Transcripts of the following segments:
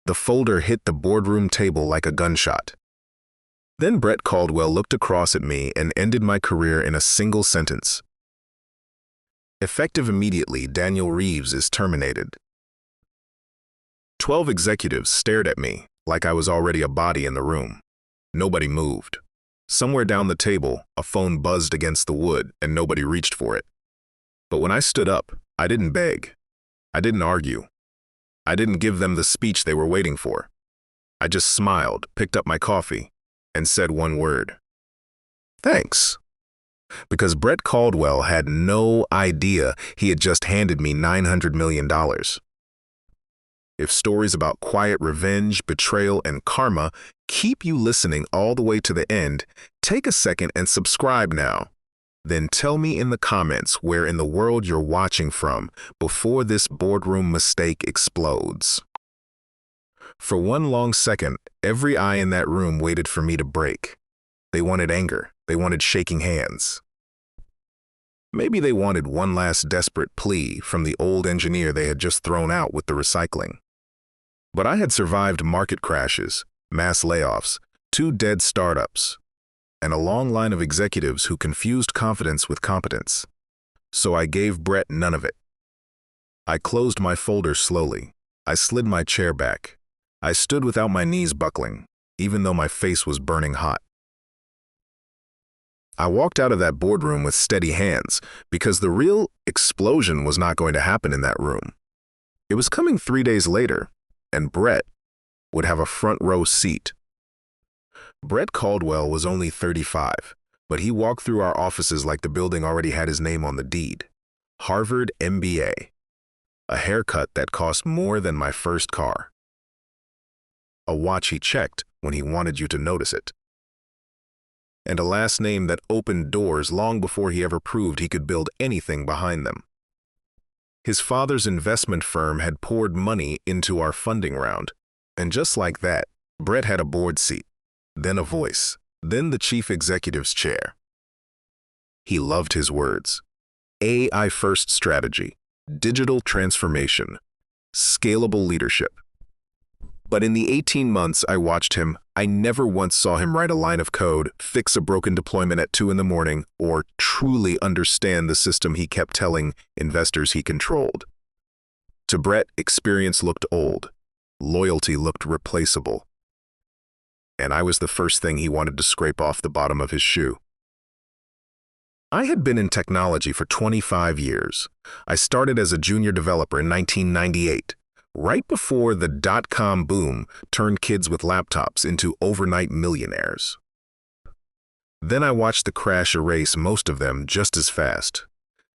The folder hit the boardroom table like a gunshot. Then Brett Caldwell looked across at me and ended my career in a single sentence. Effective immediately, Daniel Reeves is terminated. 12 executives stared at me like I was already a body in the room. Nobody moved. Somewhere down the table, a phone buzzed against the wood and nobody reached for it. But when I stood up, I didn't beg. I didn't argue. I didn't give them the speech they were waiting for. I just smiled, picked up my coffee, and said one word. Thanks. Because Brett Caldwell had no idea he had just handed me $900 million. If stories about quiet revenge, betrayal, and karma keep you listening all the way to the end, take a second and subscribe now. Then tell me in the comments where in the world you're watching from before this boardroom mistake explodes. For one long second, every eye in that room waited for me to break. They wanted anger. They wanted shaking hands. Maybe they wanted one last desperate plea from the old engineer they had just thrown out with the recycling. But I had survived market crashes, mass layoffs, 2 dead startups, and a long line of executives who confused confidence with competence. So I gave Brett none of it. I closed my folder slowly. I slid my chair back. I stood without my knees buckling, even though my face was burning hot. I walked out of that boardroom with steady hands because the real explosion was not going to happen in that room. It was coming 3 days later, and Brett would have a front row seat. Brett Caldwell was only 35, but he walked through our offices like the building already had his name on the deed. Harvard MBA. A haircut that cost more than my first car. A watch he checked when he wanted you to notice it. And a last name that opened doors long before he ever proved he could build anything behind them. His father's investment firm had poured money into our funding round, and just like that, Brett had a board seat, then a voice, then the chief executive's chair. He loved his words. AI-first strategy, digital transformation, scalable leadership. But in the 18 months I watched him, I never once saw him write a line of code, fix a broken deployment at 2 in the morning, or truly understand the system he kept telling investors he controlled. To Brett, experience looked old. Loyalty looked replaceable. And I was the first thing he wanted to scrape off the bottom of his shoe. I had been in technology for 25 years. I started as a junior developer in 1998. Right before the dot-com boom turned kids with laptops into overnight millionaires. Then I watched the crash erase most of them just as fast.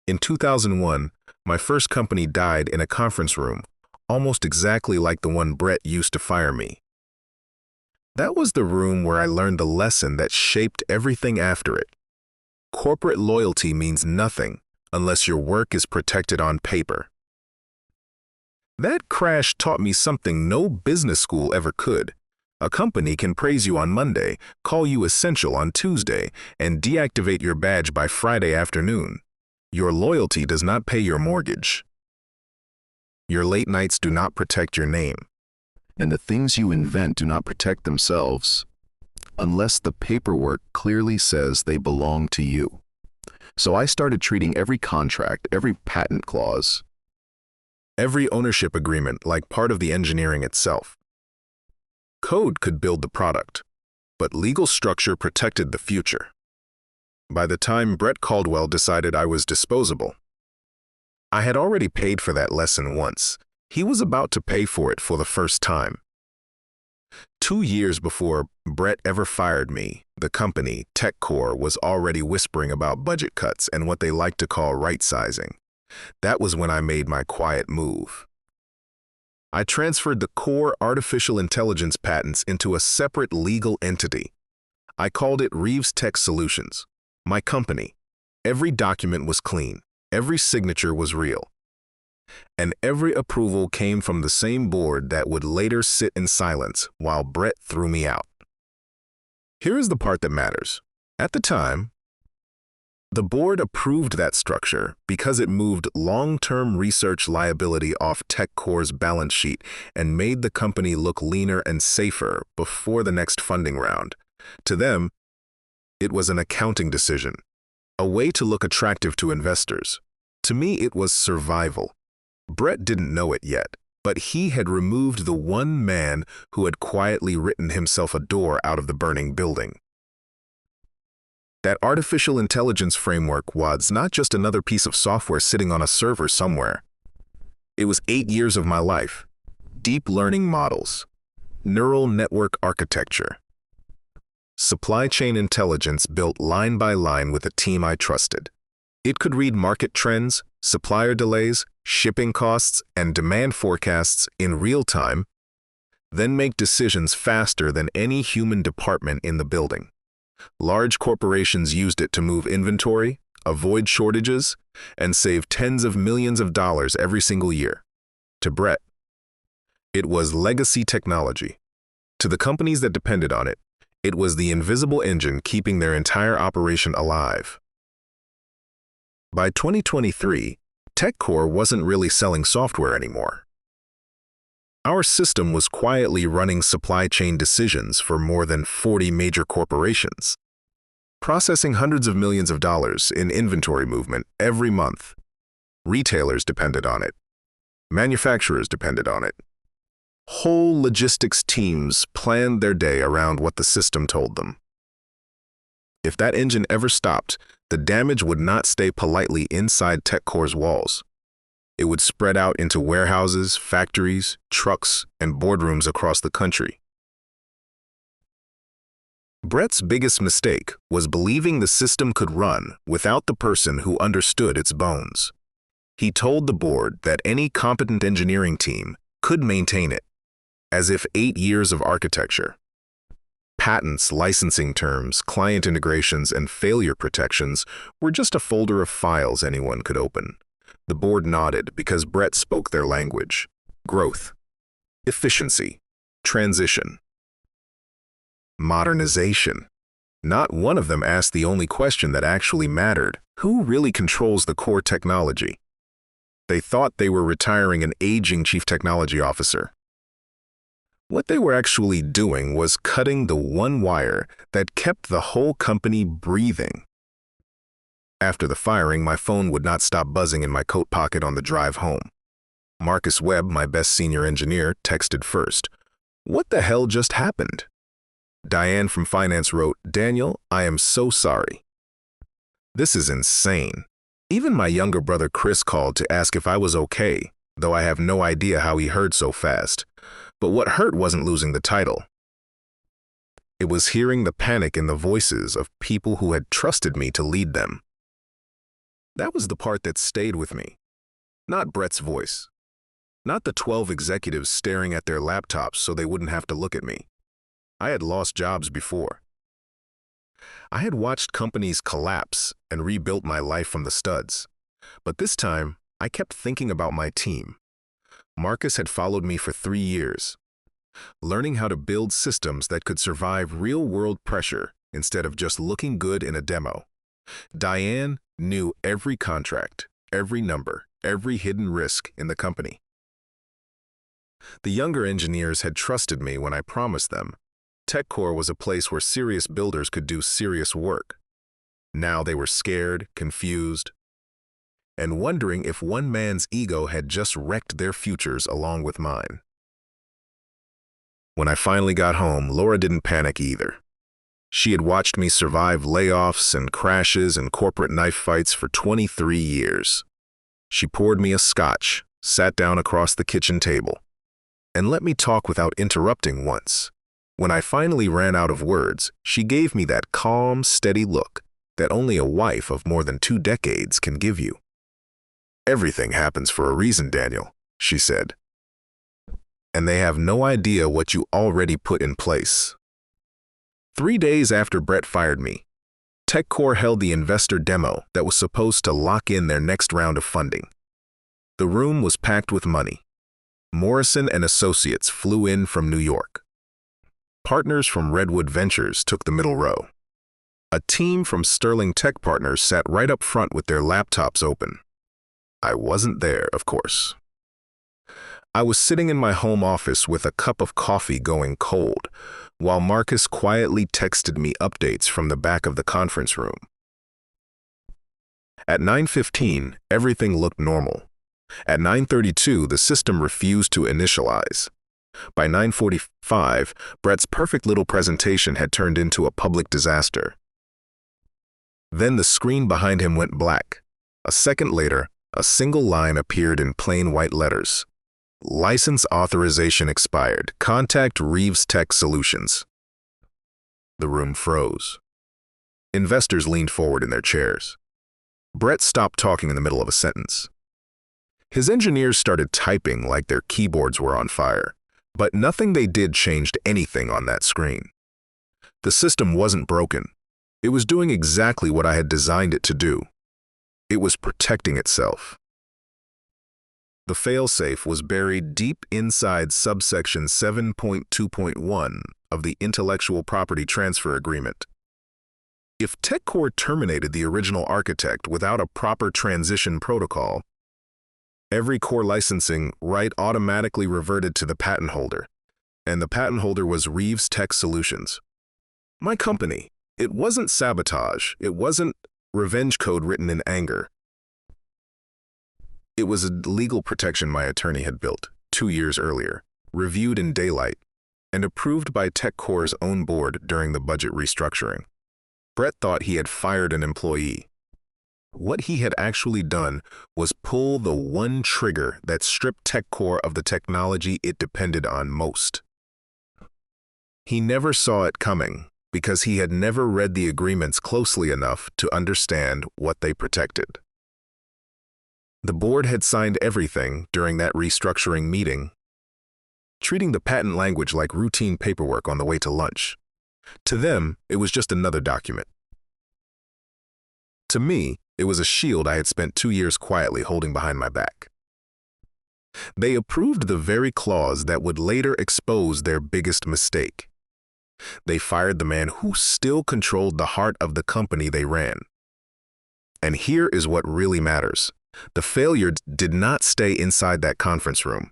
In 2001, my first company died in a conference room, almost exactly like the one Brett used to fire me. That was the room where I learned the lesson that shaped everything after it. Corporate loyalty means nothing unless your work is protected on paper. That crash taught me something no business school ever could. A company can praise you on Monday, call you essential on Tuesday, and deactivate your badge by Friday afternoon. Your loyalty does not pay your mortgage. Your late nights do not protect your name. And the things you invent do not protect themselves, unless the paperwork clearly says they belong to you. So I started treating every contract, every patent clause, every ownership agreement like part of the engineering itself. Code could build the product, but legal structure protected the future. By the time Brett Caldwell decided I was disposable, I had already paid for that lesson once. He was about to pay for it for the first time. 2 years before Brett ever fired me, the company, TechCore, was already whispering about budget cuts and what they like to call right-sizing. That was when I made my quiet move. I transferred the core artificial intelligence patents into a separate legal entity. I called it Reeves Tech Solutions, my company. Every document was clean, every signature was real, and every approval came from the same board that would later sit in silence while Brett threw me out. Here is the part that matters. At the time, The board approved that structure because it moved long-term research liability off TechCore's balance sheet and made the company look leaner and safer before the next funding round. To them, it was an accounting decision, a way to look attractive to investors. To me, it was survival. Brett didn't know it yet, but he had removed the one man who had quietly written himself a door out of the burning building. That artificial intelligence framework was not just another piece of software sitting on a server somewhere. It was 8 years of my life. Deep learning models, neural network architecture, supply chain intelligence built line by line with a team I trusted. It could read market trends, supplier delays, shipping costs, and demand forecasts in real time, then make decisions faster than any human department in the building. Large corporations used it to move inventory, avoid shortages, and save tens of millions of dollars every single year. To Brett, it was legacy technology. To the companies that depended on it, it was the invisible engine keeping their entire operation alive. By 2023, TechCore wasn't really selling software anymore. Our system was quietly running supply chain decisions for more than 40 major corporations, processing hundreds of millions of dollars in inventory movement every month. Retailers depended on it. Manufacturers depended on it. Whole logistics teams planned their day around what the system told them. If that engine ever stopped, the damage would not stay politely inside TechCore's walls. It would spread out into warehouses, factories, trucks, and boardrooms across the country. Brett's biggest mistake was believing the system could run without the person who understood its bones. He told the board that any competent engineering team could maintain it, as if 8 years of architecture, patents, licensing terms, client integrations, and failure protections were just a folder of files anyone could open. The board nodded because Brett spoke their language. Growth, efficiency, transition, modernization. Not one of them asked the only question that actually mattered: who really controls the core technology? They thought they were retiring an aging chief technology officer. What they were actually doing was cutting the one wire that kept the whole company breathing. After the firing, my phone would not stop buzzing in my coat pocket on the drive home. Marcus Webb, my best senior engineer, texted first. "What the hell just happened?" Diane from finance wrote, "Daniel, I am so sorry. This is insane." Even my younger brother Chris called to ask if I was okay, though I have no idea how he heard so fast. But what hurt wasn't losing the title. It was hearing the panic in the voices of people who had trusted me to lead them. That was the part that stayed with me. Not Brett's voice. Not the 12 executives staring at their laptops so they wouldn't have to look at me. I had lost jobs before. I had watched companies collapse and rebuilt my life from the studs. But this time, I kept thinking about my team. Marcus had followed me for 3 years, learning how to build systems that could survive real-world pressure instead of just looking good in a demo. Diane knew every contract, every number, every hidden risk in the company. The younger engineers had trusted me when I promised them TechCore was a place where serious builders could do serious work. Now they were scared, confused, and wondering if one man's ego had just wrecked their futures along with mine. When I finally got home, Laura didn't panic either. She had watched me survive layoffs and crashes and corporate knife fights for 23 years. She poured me a scotch, sat down across the kitchen table, and let me talk without interrupting once. When I finally ran out of words, she gave me that calm, steady look that only a wife of more than 2 decades can give you. "Everything happens for a reason, Daniel," she said. "And they have no idea what you already put in place." 3 days after Brett fired me, TechCore held the investor demo that was supposed to lock in their next round of funding. The room was packed with money. Morrison and Associates flew in from New York. Partners from Redwood Ventures took the middle row. A team from Sterling Tech Partners sat right up front with their laptops open. I wasn't there, of course. I was sitting in my home office with a cup of coffee going cold, while Marcus quietly texted me updates from the back of the conference room. At 9:15, everything looked normal. At 9:32, the system refused to initialize. By 9:45, Brett's perfect little presentation had turned into a public disaster. Then the screen behind him went black. A second later, a single line appeared in plain white letters. License authorization expired. Contact Reeves Tech Solutions. The room froze. Investors leaned forward in their chairs. Brett stopped talking in the middle of a sentence. His engineers started typing like their keyboards were on fire, but nothing they did changed anything on that screen. The system wasn't broken. It was doing exactly what I had designed it to do. It was protecting itself. The failsafe was buried deep inside subsection 7.2.1 of the Intellectual Property Transfer Agreement. If TechCore terminated the original architect without a proper transition protocol, every core licensing right automatically reverted to the patent holder, and the patent holder was Reeves Tech Solutions. My company. It wasn't sabotage. It wasn't revenge code written in anger. It was a legal protection my attorney had built 2 years earlier, reviewed in daylight, and approved by TechCore's own board during the budget restructuring. Brett thought he had fired an employee. What he had actually done was pull the one trigger that stripped TechCore of the technology it depended on most. He never saw it coming because he had never read the agreements closely enough to understand what they protected. The board had signed everything during that restructuring meeting, treating the patent language like routine paperwork on the way to lunch. To them, it was just another document. To me, it was a shield I had spent 2 years quietly holding behind my back. They approved the very clause that would later expose their biggest mistake. They fired the man who still controlled the heart of the company they ran. And here is what really matters. The failure did not stay inside that conference room.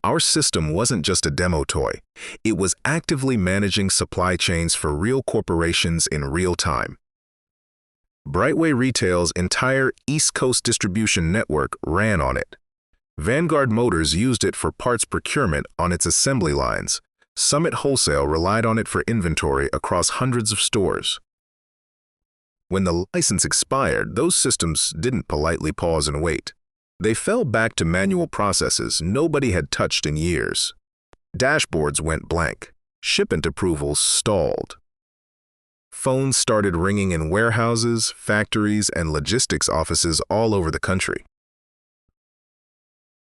Our system wasn't just a demo toy. It was actively managing supply chains for real corporations in real time. Brightway Retail's entire East Coast distribution network ran on it. Vanguard Motors used it for parts procurement on its assembly lines. Summit Wholesale relied on it for inventory across hundreds of stores. When the license expired, those systems didn't politely pause and wait. They fell back to manual processes nobody had touched in years. Dashboards went blank. Shipment approvals stalled. Phones started ringing in warehouses, factories, and logistics offices all over the country.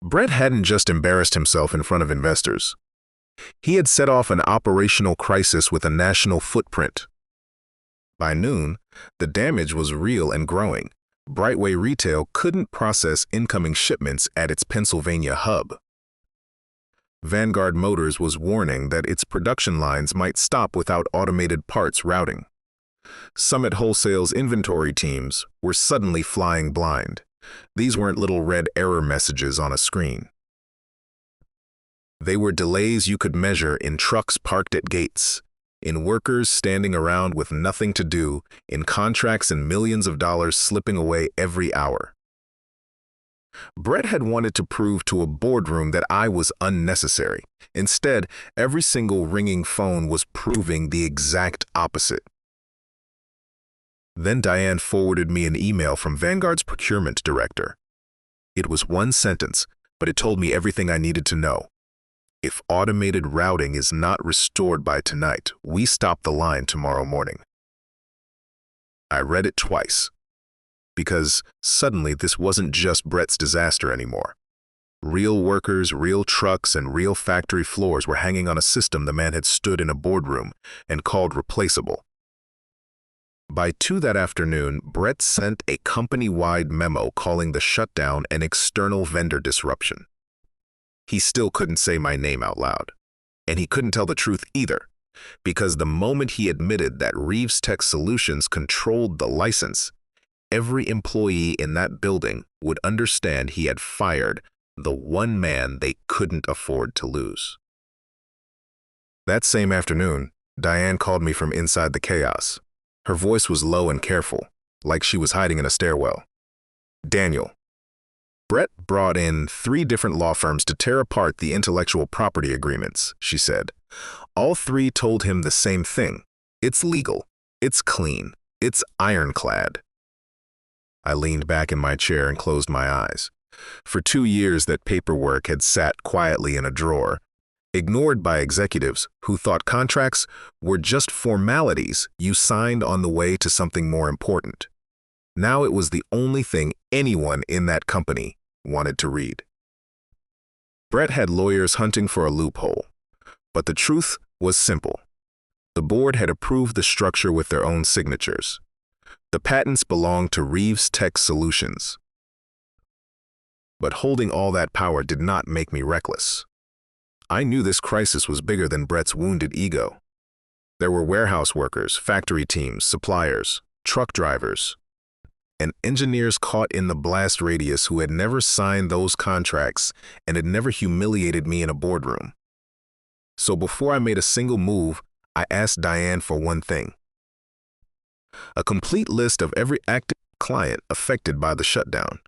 Brett hadn't just embarrassed himself in front of investors. He had set off an operational crisis with a national footprint. By noon, the damage was real and growing. Brightway Retail couldn't process incoming shipments at its Pennsylvania hub. Vanguard Motors was warning that its production lines might stop without automated parts routing. Summit Wholesale's inventory teams were suddenly flying blind. These weren't little red error messages on a screen. They were delays you could measure in trucks parked at gates, in workers standing around with nothing to do, in contracts and millions of dollars slipping away every hour. Brett had wanted to prove to a boardroom that I was unnecessary. Instead, every single ringing phone was proving the exact opposite. Then Diane forwarded me an email from Vanguard's procurement director. It was one sentence, but it told me everything I needed to know. If automated routing is not restored by tonight, we stop the line tomorrow morning. I read it twice, because suddenly this wasn't just Brett's disaster anymore. Real workers, real trucks, and real factory floors were hanging on a system the man had stood in a boardroom and called replaceable. By 2 that afternoon, Brett sent a company-wide memo calling the shutdown an external vendor disruption. He still couldn't say my name out loud, and he couldn't tell the truth either. because the moment he admitted that Reeves Tech Solutions controlled the license, every employee in that building would understand he had fired the one man they couldn't afford to lose. That same afternoon, Diane called me from inside the chaos. Her voice was low and careful, like she was hiding in a stairwell. "Daniel, Brett brought in 3 different law firms to tear apart the intellectual property agreements," she said. "All 3 told him the same thing. It's legal. It's clean. It's ironclad." I leaned back in my chair and closed my eyes. For 2 years, that paperwork had sat quietly in a drawer, ignored by executives who thought contracts were just formalities you signed on the way to something more important. Now it was the only thing anyone in that company wanted to read. Brett had lawyers hunting for a loophole, but the truth was simple. The board had approved the structure with their own signatures. The patents belonged to Reeves Tech Solutions. But holding all that power did not make me reckless. I knew this crisis was bigger than Brett's wounded ego. There were warehouse workers, factory teams, suppliers, truck drivers, and engineers caught in the blast radius who had never signed those contracts and had never humiliated me in a boardroom. So before I made a single move, I asked Diane for one thing: a complete list of every active client affected by the shutdown.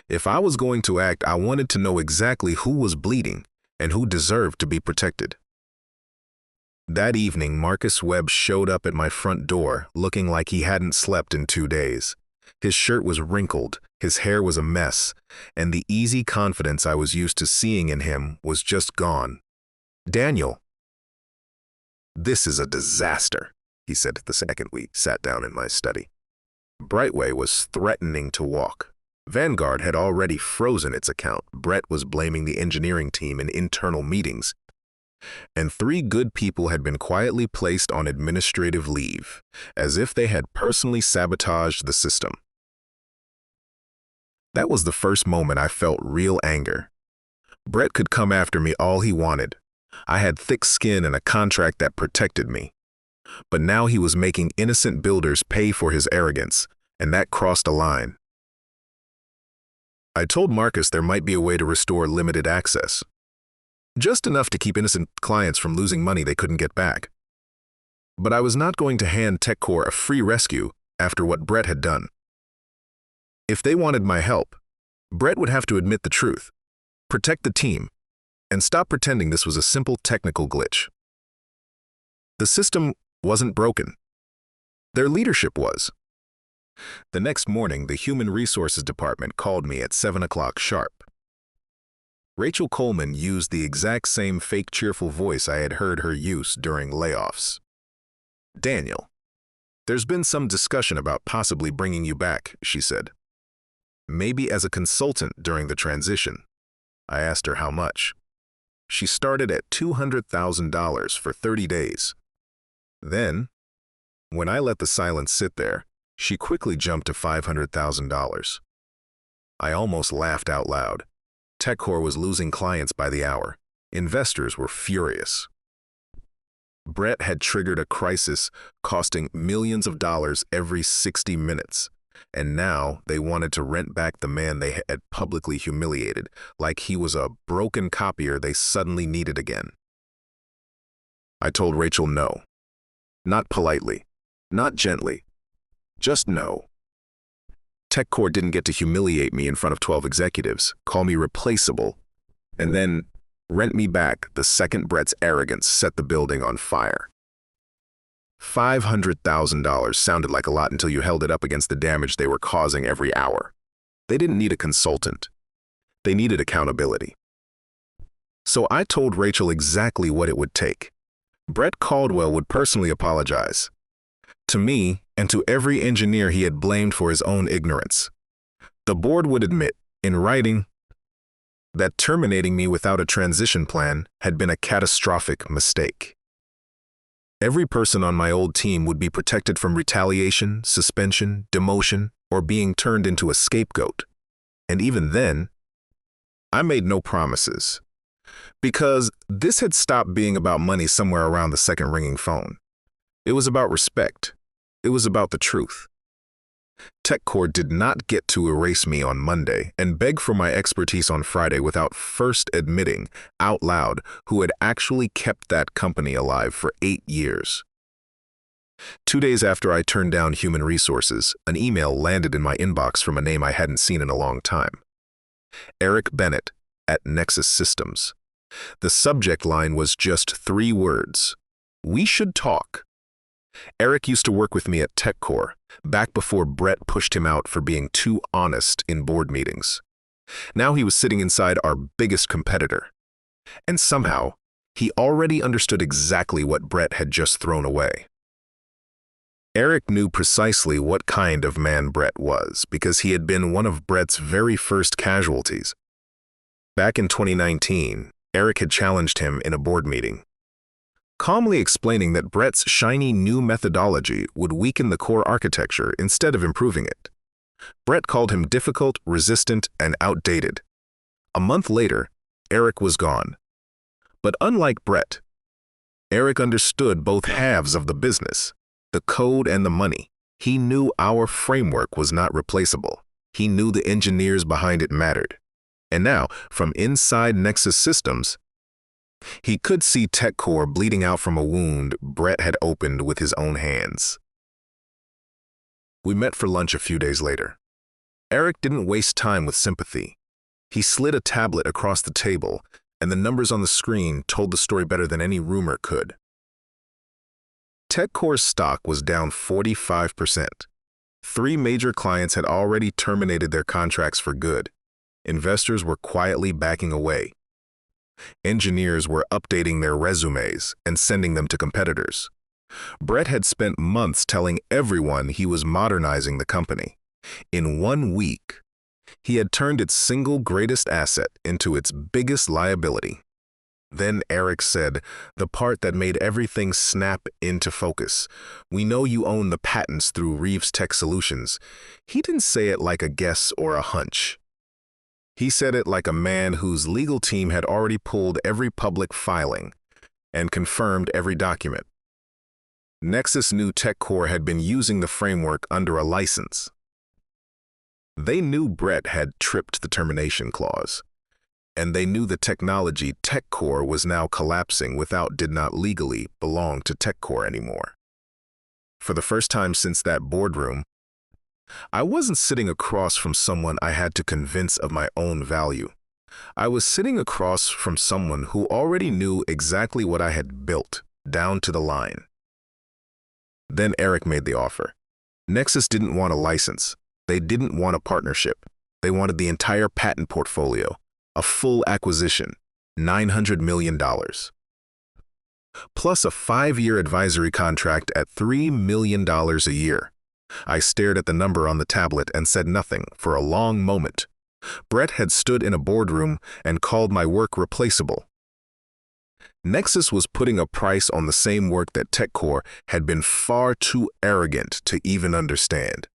If I was going to act, I wanted to know exactly who was bleeding and who deserved to be protected. That evening, Marcus Webb showed up at my front door looking like he hadn't slept in 2 days. His shirt was wrinkled, his hair was a mess, and the easy confidence I was used to seeing in him was just gone. "Daniel, this is a disaster," he said the second we sat down in my study. Brightway was threatening to walk. Vanguard had already frozen its account. Brett was blaming the engineering team in internal meetings. And 3 good people had been quietly placed on administrative leave, as if they had personally sabotaged the system. That was the first moment I felt real anger. Brett could come after me all he wanted. I had thick skin and a contract that protected me. But now he was making innocent builders pay for his arrogance, and that crossed a line. I told Marcus there might be a way to restore limited access. Just enough to keep innocent clients from losing money they couldn't get back. But I was not going to hand TechCore a free rescue after what Brett had done. If they wanted my help, Brett would have to admit the truth, protect the team, and stop pretending this was a simple technical glitch. The system wasn't broken. Their leadership was. The next morning, the Human Resources Department called me at 7 o'clock sharp. Rachel Coleman used the exact same fake cheerful voice I had heard her use during layoffs. "Daniel, there's been some discussion about possibly bringing you back," she said. "Maybe as a consultant during the transition." I asked her how much. She started at $200,000 for 30 days. Then, when I let the silence sit there, she quickly jumped to $500,000. I almost laughed out loud. TechCore was losing clients by the hour. Investors were furious. Brett had triggered a crisis costing millions of dollars every 60 minutes. And now they wanted to rent back the man they had publicly humiliated, like he was a broken copier they suddenly needed again. I told Rachel no. Not politely, not gently, just no. TechCore didn't get to humiliate me in front of 12 executives, call me replaceable, and then rent me back the second Brett's arrogance set the building on fire. $500,000 sounded like a lot until you held it up against the damage they were causing every hour. They didn't need a consultant. They needed accountability. So I told Rachel exactly what it would take. Brett Caldwell would personally apologize. To me, and to every engineer he had blamed for his own ignorance. The board would admit, in writing, that terminating me without a transition plan had been a catastrophic mistake. Every person on my old team would be protected from retaliation, suspension, demotion, or being turned into a scapegoat. And even then, I made no promises. Because this had stopped being about money somewhere around the second ringing phone. It was about respect. It was about the truth. TechCore did not get to erase me on Monday and beg for my expertise on Friday without first admitting out loud who had actually kept that company alive for 8 years. 2 days after I turned down human resources, an email landed in my inbox from a name I hadn't seen in a long time. Eric Bennett at Nexus Systems. The subject line was just 3 words. We should talk. Eric used to work with me at TechCore, back before Brett pushed him out for being too honest in board meetings. Now he was sitting inside our biggest competitor. And somehow, he already understood exactly what Brett had just thrown away. Eric knew precisely what kind of man Brett was because he had been one of Brett's very first casualties. Back in 2019, Eric had challenged him in a board meeting, calmly explaining that Brett's shiny new methodology would weaken the core architecture instead of improving it. Brett called him difficult, resistant, and outdated. A month later, Eric was gone. But unlike Brett, Eric understood both halves of the business, the code and the money. He knew our framework was not replaceable. He knew the engineers behind it mattered. And now, from inside Nexus Systems, he could see TechCore bleeding out from a wound Brett had opened with his own hands. We met for lunch a few days later. Eric didn't waste time with sympathy. He slid a tablet across the table, and the numbers on the screen told the story better than any rumor could. TechCore's stock was down 45%. 3 major clients had already terminated their contracts for good. Investors were quietly backing away. Engineers were updating their resumes and sending them to competitors. Brett had spent months telling everyone he was modernizing the company. In 1 week, he had turned its single greatest asset into its biggest liability. Then Eric said, the part that made everything snap into focus. We know you own the patents through Reeves Tech Solutions. He didn't say it like a guess or a hunch. He said it like a man whose legal team had already pulled every public filing and confirmed every document. Nexus knew TechCore had been using the framework under a license. They knew Brett had tripped the termination clause, and they knew the technology TechCore was now collapsing without did not legally belong to TechCore anymore. For the first time since that boardroom, I wasn't sitting across from someone I had to convince of my own value. I was sitting across from someone who already knew exactly what I had built, down to the line. Then Eric made the offer. Nexus didn't want a license. They didn't want a partnership. They wanted the entire patent portfolio, a full acquisition, $900 million. Plus a 5-year advisory contract at $3 million a year. I stared at the number on the tablet and said nothing for a long moment. Brett had stood in a boardroom and called my work replaceable. Nexus was putting a price on the same work that TechCore had been far too arrogant to even understand.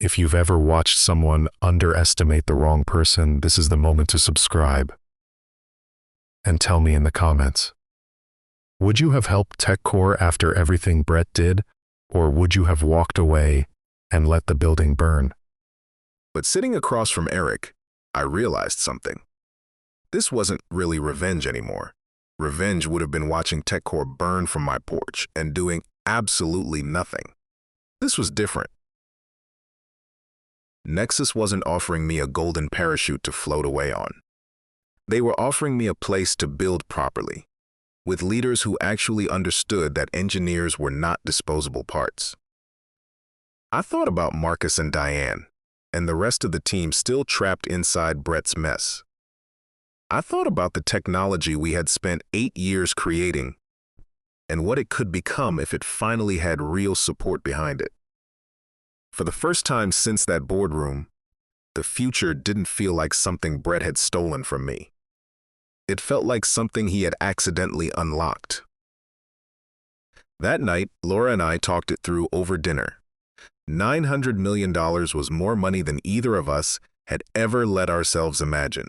If you've ever watched someone underestimate the wrong person, this is the moment to subscribe. And tell me in the comments. Would you have helped TechCore after everything Brett did? Or would you have walked away and let the building burn? But sitting across from Eric, I realized something. This wasn't really revenge anymore. Revenge would have been watching TechCore burn from my porch and doing absolutely nothing. This was different. Nexus wasn't offering me a golden parachute to float away on. They were offering me a place to build properly, with leaders who actually understood that engineers were not disposable parts. I thought about Marcus and Diane, and the rest of the team still trapped inside Brett's mess. I thought about the technology we had spent 8 years creating, and what it could become if it finally had real support behind it. For the first time since that boardroom, the future didn't feel like something Brett had stolen from me. It felt like something he had accidentally unlocked. That night, Laura and I talked it through over dinner. $900 million was more money than either of us had ever let ourselves imagine.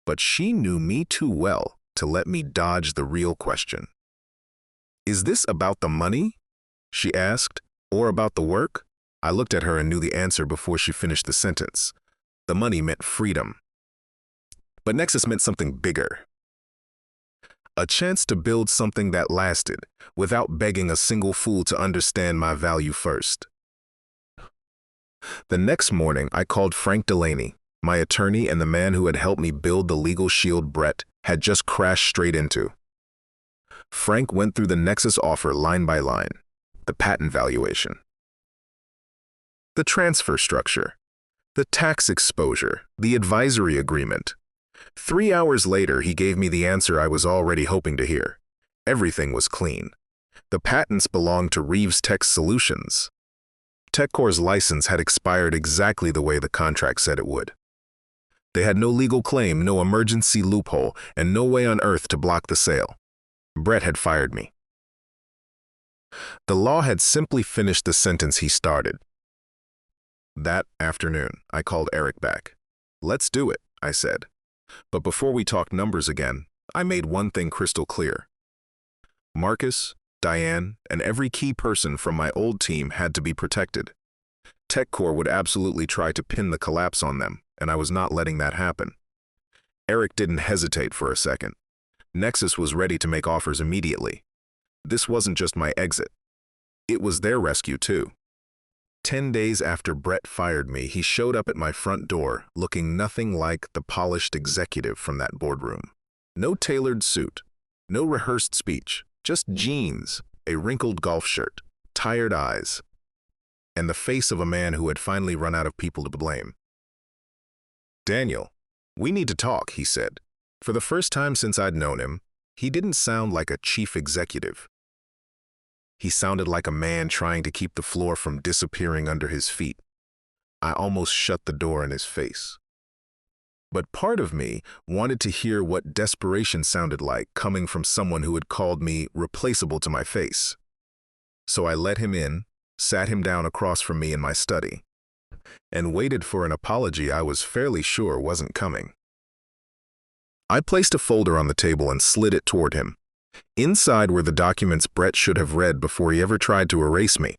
but she knew me too well to let me dodge the real question. "Is this about the money?" she asked, "or about the work?" I looked at her and knew the answer before she finished the sentence. The money meant freedom. But Nexus meant something bigger. A chance to build something that lasted, without begging a single fool to understand my value first. The next morning, I called Frank Delaney, my attorney and the man who had helped me build the legal shield Brett had just crashed straight into. Frank went through the Nexus offer line by line, the patent valuation, the transfer structure, the tax exposure, the advisory agreement. 3 hours later, he gave me the answer I was already hoping to hear. Everything was clean. The patents belonged to Reeves Tech Solutions. TechCore's license had expired exactly the way the contract said it would. They had no legal claim, no emergency loophole, and no way on earth to block the sale. Brett had fired me. The law had simply finished the sentence he started. That afternoon, I called Eric back. "Let's do it," I said. But before we talked numbers again, I made one thing crystal clear. Marcus, Diane, and every key person from my old team had to be protected. TechCore would absolutely try to pin the collapse on them, and I was not letting that happen. Eric didn't hesitate for a second. Nexus was ready to make offers immediately. This wasn't just my exit. It was their rescue too. 10 days after Brett fired me, he showed up at my front door, looking nothing like the polished executive from that boardroom. No tailored suit, no rehearsed speech, just jeans, a wrinkled golf shirt, tired eyes, and the face of a man who had finally run out of people to blame. "Daniel, we need to talk," he said. For the first time since I'd known him, he didn't sound like a chief executive. He sounded like a man trying to keep the floor from disappearing under his feet. I almost shut the door in his face. But part of me wanted to hear what desperation sounded like coming from someone who had called me replaceable to my face. So I let him in, sat him down across from me in my study, and waited for an apology I was fairly sure wasn't coming. I placed a folder on the table and slid it toward him. Inside were the documents Brett should have read before he ever tried to erase me.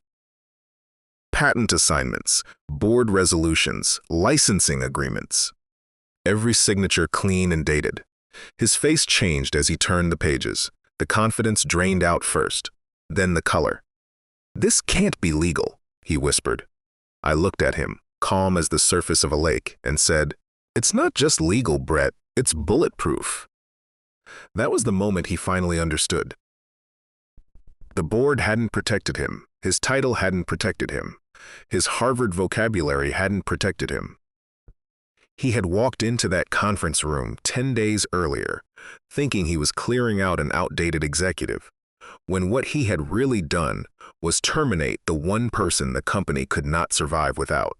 Patent assignments, board resolutions, licensing agreements. Every signature clean and dated. His face changed as he turned the pages. The confidence drained out first, then the color. "This can't be legal," he whispered. I looked at him, calm as the surface of a lake, and said, "It's not just legal, Brett, it's bulletproof." That was the moment he finally understood. The board hadn't protected him. His title hadn't protected him. His Harvard vocabulary hadn't protected him. He had walked into that conference room 10 days earlier, thinking he was clearing out an outdated executive, when what he had really done was terminate the one person the company could not survive without.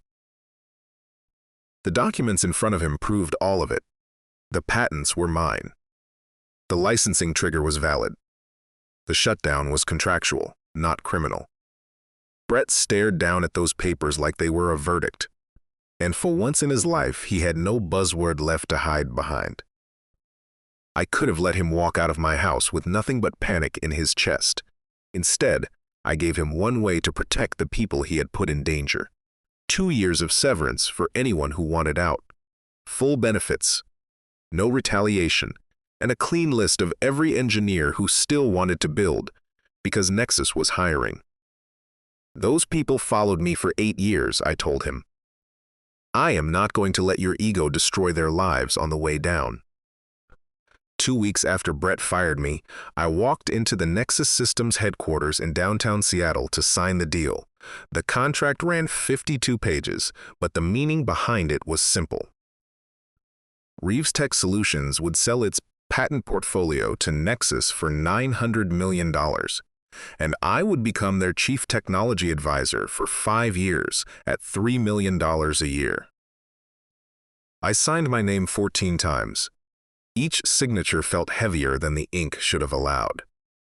The documents in front of him proved all of it. The patents were mine. The licensing trigger was valid. The shutdown was contractual, not criminal. Brett stared down at those papers like they were a verdict. And for once in his life, he had no buzzword left to hide behind. I could have let him walk out of my house with nothing but panic in his chest. Instead, I gave him one way to protect the people he had put in danger. 2 years of severance for anyone who wanted out. Full benefits. No retaliation. And a clean list of every engineer who still wanted to build, because Nexus was hiring. "Those people followed me for 8 years," I told him. "I am not going to let your ego destroy their lives on the way down." 2 weeks after Brett fired me, I walked into the Nexus Systems headquarters in downtown Seattle to sign the deal. The contract ran 52 pages, but the meaning behind it was simple. Reeves Tech Solutions would sell its patent portfolio to Nexus for $900 million, and I would become their chief technology advisor for 5 years at $3 million a year. I signed my name 14 times. Each signature felt heavier than the ink should have allowed.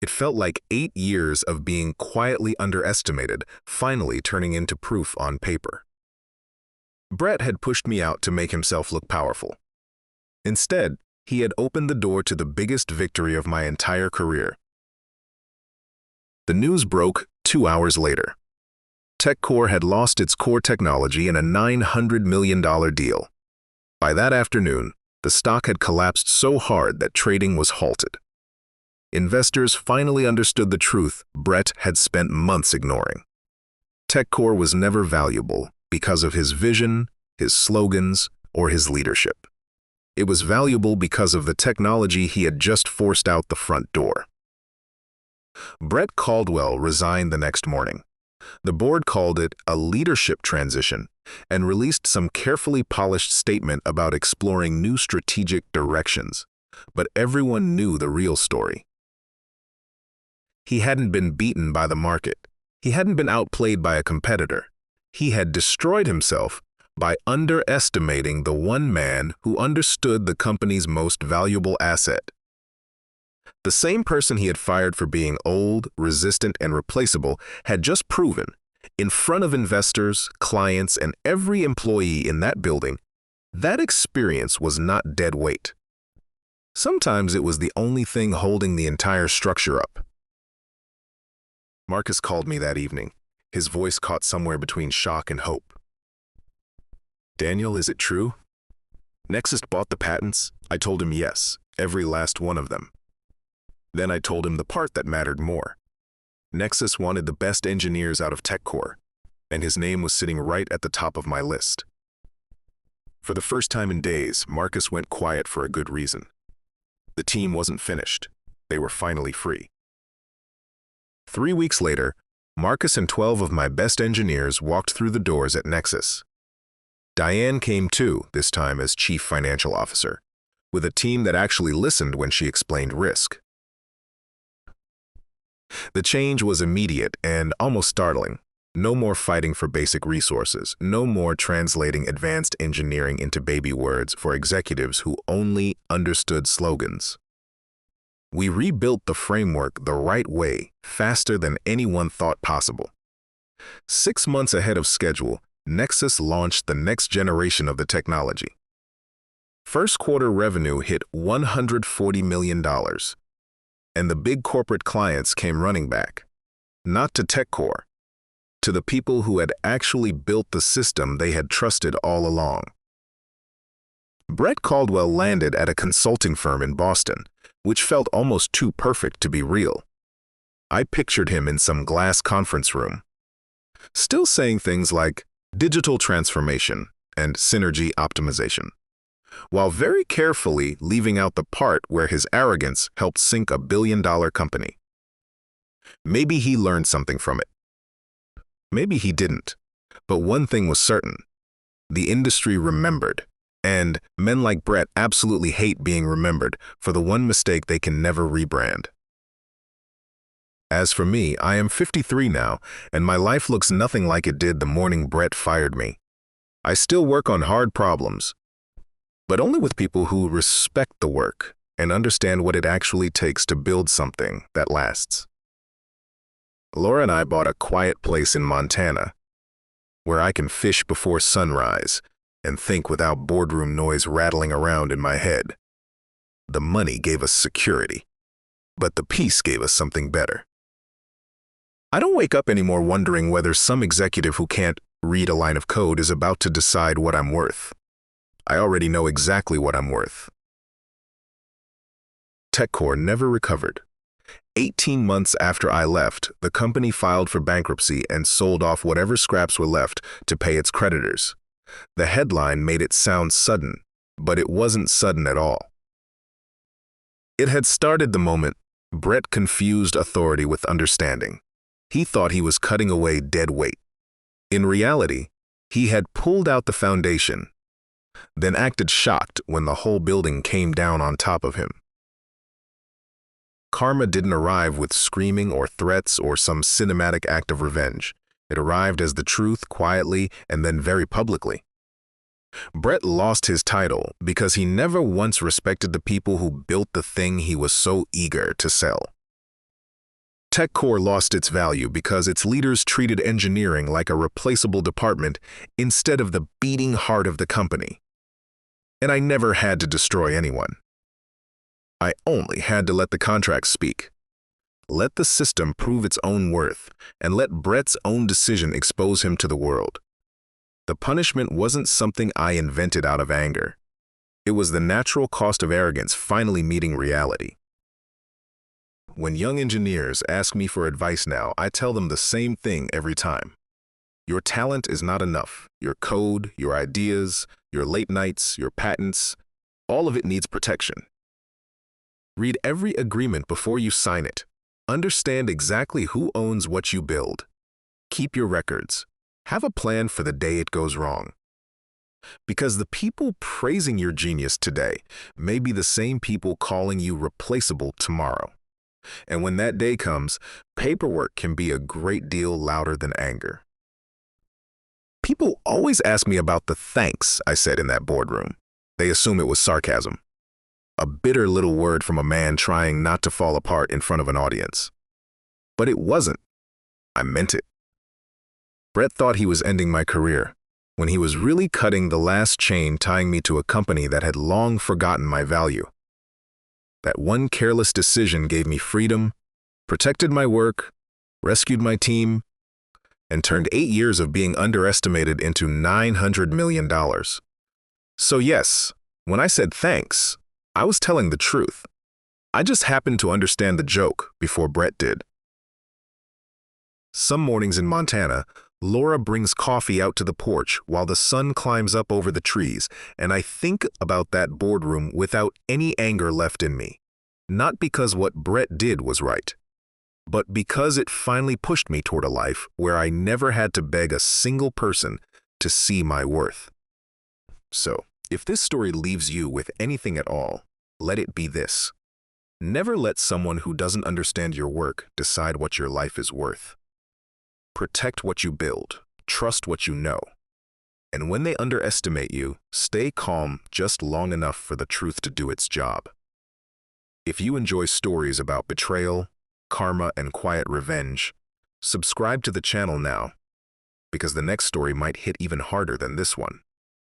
It felt like 8 years of being quietly underestimated, finally turning into proof on paper. Brett had pushed me out to make himself look powerful. Instead, he had opened the door to the biggest victory of my entire career. The news broke 2 hours later. TechCore had lost its core technology in a $900 million deal. By that afternoon, the stock had collapsed so hard that trading was halted. Investors finally understood the truth Brett had spent months ignoring. TechCore was never valuable because of his vision, his slogans, or his leadership. It was valuable because of the technology he had just forced out the front door. Brett Caldwell resigned the next morning. The board called it a leadership transition and released some carefully polished statement about exploring new strategic directions. But everyone knew the real story. He hadn't been beaten by the market. He hadn't been outplayed by a competitor. He had destroyed himself by underestimating the one man who understood the company's most valuable asset. The same person he had fired for being old, resistant, and replaceable had just proven, in front of investors, clients, and every employee in that building, that experience was not dead weight. Sometimes it was the only thing holding the entire structure up. Marcus called me that evening, his voice caught somewhere between shock and hope. "Daniel, is it true? Nexus bought the patents?" I told him yes, every last one of them. Then I told him the part that mattered more. Nexus wanted the best engineers out of TechCore, and his name was sitting right at the top of my list. For the first time in days, Marcus went quiet for a good reason. The team wasn't finished. They were finally free. 3 weeks later, Marcus and 12 of my best engineers walked through the doors at Nexus. Diane came too, this time as chief financial officer, with a team that actually listened when she explained risk. The change was immediate and almost startling. No more fighting for basic resources, no more translating advanced engineering into baby words for executives who only understood slogans. We rebuilt the framework the right way, faster than anyone thought possible. 6 months ahead of schedule, Nexus launched the next generation of the technology. First quarter revenue hit $140 million, and the big corporate clients came running back, not to TechCore, to the people who had actually built the system they had trusted all along. Brett Caldwell landed at a consulting firm in Boston, which felt almost too perfect to be real. I pictured him in some glass conference room, still saying things like digital transformation and synergy optimization, while very carefully leaving out the part where his arrogance helped sink a billion-dollar company. Maybe he learned something from it. Maybe he didn't. But one thing was certain. The industry remembered, and men like Brett absolutely hate being remembered for the one mistake they can never rebrand. As for me, I am 53 now, and my life looks nothing like it did the morning Brett fired me. I still work on hard problems, but only with people who respect the work and understand what it actually takes to build something that lasts. Laura and I bought a quiet place in Montana, where I can fish before sunrise and think without boardroom noise rattling around in my head. The money gave us security, but the peace gave us something better. I don't wake up anymore wondering whether some executive who can't read a line of code is about to decide what I'm worth. I already know exactly what I'm worth. TechCore never recovered. 18 months after I left, the company filed for bankruptcy and sold off whatever scraps were left to pay its creditors. The headline made it sound sudden, but it wasn't sudden at all. It had started the moment Brett confused authority with understanding. He thought he was cutting away dead weight. In reality, he had pulled out the foundation, then acted shocked when the whole building came down on top of him. Karma didn't arrive with screaming or threats or some cinematic act of revenge. It arrived as the truth, quietly and then very publicly. Brett lost his title because he never once respected the people who built the thing he was so eager to sell. TechCore lost its value because its leaders treated engineering like a replaceable department instead of the beating heart of the company. And I never had to destroy anyone. I only had to let the contract speak. Let the system prove its own worth, and let Brett's own decision expose him to the world. The punishment wasn't something I invented out of anger. It was the natural cost of arrogance finally meeting reality. When young engineers ask me for advice now, I tell them the same thing every time. Your talent is not enough. Your code, your ideas, your late nights, your patents, all of it needs protection. Read every agreement before you sign it. Understand exactly who owns what you build. Keep your records. Have a plan for the day it goes wrong. Because the people praising your genius today may be the same people calling you replaceable tomorrow. And when that day comes, paperwork can be a great deal louder than anger. People always ask me about the thanks I said in that boardroom. They assume it was sarcasm. A bitter little word from a man trying not to fall apart in front of an audience. But it wasn't. I meant it. Brett thought he was ending my career, when he was really cutting the last chain tying me to a company that had long forgotten my value. That one careless decision gave me freedom, protected my work, rescued my team, and turned 8 years of being underestimated into $900 million. So yes, when I said thanks, I was telling the truth. I just happened to understand the joke before Brett did. Some mornings in Montana, Laura brings coffee out to the porch while the sun climbs up over the trees, and I think about that boardroom without any anger left in me. Not because what Brett did was right, but because it finally pushed me toward a life where I never had to beg a single person to see my worth. So, if this story leaves you with anything at all, let it be this. Never let someone who doesn't understand your work decide what your life is worth. Protect what you build, trust what you know, and when they underestimate you, stay calm just long enough for the truth to do its job. If you enjoy stories about betrayal, karma, and quiet revenge, subscribe to the channel now, because the next story might hit even harder than this one.